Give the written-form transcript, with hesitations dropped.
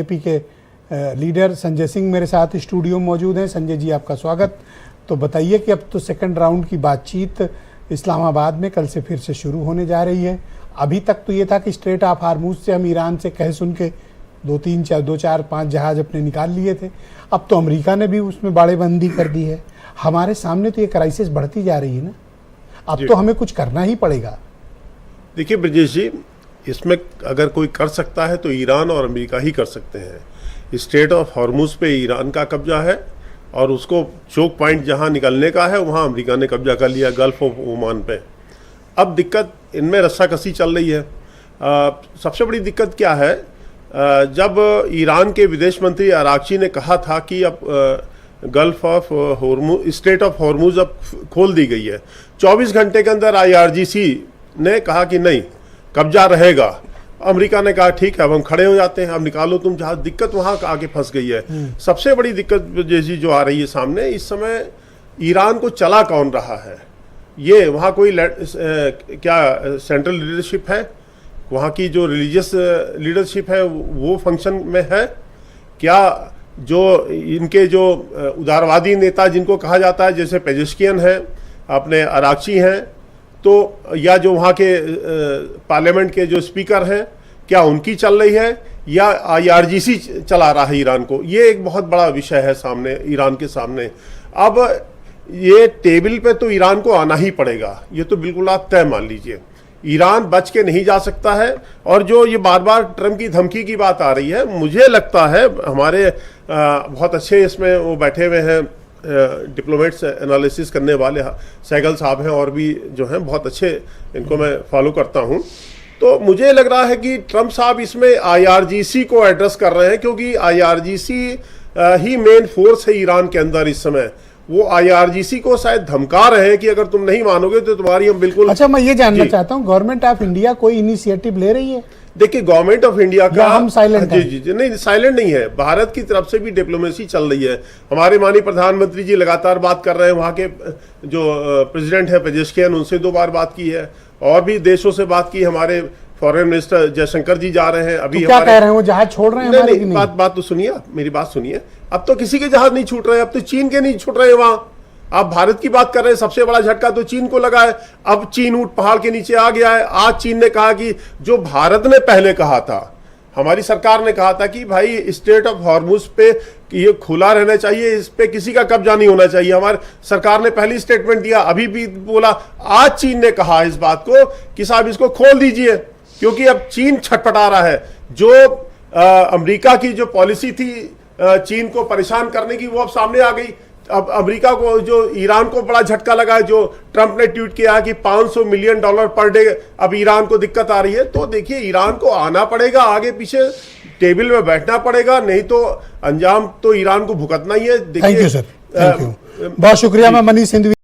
BJP के leader Sanjay Singh मेरे साथ स्टूडियो में मौजूद हैं। संजय जी, आपका स्वागत। तो बताइए कि अब तो सेकंड राउंड की बातचीत इस्लामाबाद में कल से फिर से शुरू होने जा रही है। अभी तक तो ये था कि स्ट्रेट ऑफ हार्मूज से हम ईरान से कह सुन के 2-4-5 जहाज अपने निकाल लिए थे। अब तो अमेरिका ने भी उसमें बाड़ेबंदी कर दी है। हमारे सामने तो ये क्राइसिस बढ़ती जा रही है ना, अब तो हमें कुछ करना ही पड़ेगा। देखिए ब्रजेश जी, इसमें अगर कोई कर सकता है तो ईरान और अमेरिका ही कर सकते हैं। स्ट्रेट ऑफ हॉर्मुज पे ईरान का कब्जा है और उसको चोक पॉइंट जहां निकलने का है वहां अमेरिका ने कब्जा कर लिया, गल्फ ऑफ ओमान पे। अब दिक्कत इनमें रस्साकसी चल रही है। सबसे बड़ी दिक्कत क्या है, जब ईरान के विदेश मंत्री अरागची ने कहा था कि अब gulf of Hormuz, straight of Hormuz अब खोल दी गई है, 24 घंटे के अंदर IRGC ने कहा कि नहीं, कब्जा रहेगा। अमेरिका ने कहा ठीक है, अब हम खड़े हो जाते हैं, अब निकालो तुम जहाज। दिक्कत वहां आगे फंस गई है। सबसे बड़ी दिक्कत जैसी जो आ रही है सामने, इस समय ईरान को चला कौन रहा है, ये वहां कोई क्या सेंट्रल लीडरशिप है, वहां की जो रिलीजियस लीडरशिप है वो फंक्शन में है क्या? जो इनके जो उदारवादी नेता जिनको कहा जाता है, जैसे पेजेश्कियन है, अपने अरागची हैं, तो या जो वहाँ के पार्लियामेंट के जो स्पीकर हैं, क्या उनकी चल रही है या IRGC चला रहा है ईरान को? ये एक बहुत बड़ा विषय है सामने, ईरान के सामने। अब ये टेबल पे तो ईरान को आना ही पड़ेगा, ये तो बिल्कुल आप तय मान लीजिए। ईरान बच के नहीं जा सकता है। और जो ये बार बार ट्रम्प की धमकी की बात आ रही है, मुझे लगता है हमारे बहुत अच्छे इसमें वो बैठे हुए हैं डिप्लोमेट्स, एनालिसिस करने वाले सहगल साहब हैं और भी जो हैं बहुत अच्छे, इनको मैं फॉलो करता हूं। तो मुझे लग रहा है कि ट्रम्प साहब इसमें IRGC को एड्रेस कर रहे हैं, क्योंकि IRGC ही मेन फोर्स है ईरान के अंदर इस समय। वो IRGC को शायद धमका रहे हैं कि अगर तुम नहीं मानोगे तो तुम्हारी हम बिल्कुल। अच्छा, मैं ये जानना चाहता हूँ, गवर्नमेंट ऑफ इंडिया कोई इनिशिएटिव ले रही है? देखिए, गवर्नमेंट ऑफ इंडिया का हम साइलेंट हैं? जी, नहीं साइलेंट नहीं है। भारत की तरफ से भी डिप्लोमेसी चल रही है। हमारे माननीय प्रधानमंत्री जी लगातार बात कर रहे हैं, वहाँ के जो प्रेसिडेंट है पेजेश्कियन, उनसे 2 बार बात की है, और भी देशों से बात की। हमारे फॉरेन मिनिस्टर जयशंकर जी जा रहे हैं अभी। तो क्या कह रहे हैं, वो जहाज छोड़ रहे हैं? नहीं, बात तो सुनिए, मेरी बात सुनिए। अब तो किसी के जहाज नहीं छूट रहे हैं, अब तो चीन के नहीं छूट रहे हैं वहां। आप भारत की बात कर रहे हैं, सबसे बड़ा झटका तो चीन को लगा है। अब चीन ऊंट पहाड़ के नीचे आ गया है। आज चीन ने कहा कि जो भारत ने पहले कहा था, हमारी सरकार ने कहा था कि भाई स्ट्रेट ऑफ हॉर्मुज पे ये खुला रहना चाहिए, इस पे किसी का कब्जा नहीं होना चाहिए, हमारी सरकार ने पहली स्टेटमेंट दिया, अभी भी बोला। आज चीन ने कहा इस बात को कि साहब इसको खोल दीजिए, क्योंकि अब चीन छटपटा रहा है। जो अमेरिका की जो पॉलिसी थी चीन को परेशान करने की, वो अब सामने आ गई। अब अमेरिका को, जो ईरान को बड़ा झटका लगा है, जो ट्रंप ने ट्वीट किया कि $500 मिलियन पर डे अब ईरान को दिक्कत आ रही है। तो देखिए, ईरान को आना पड़ेगा, आगे पीछे टेबल में बैठना पड़ेगा, नहीं तो अंजाम तो ईरान को भुगतना ही है। Thank you sir, thank you, बहुत शुक्रिया। मैं मनीष सिंधवी।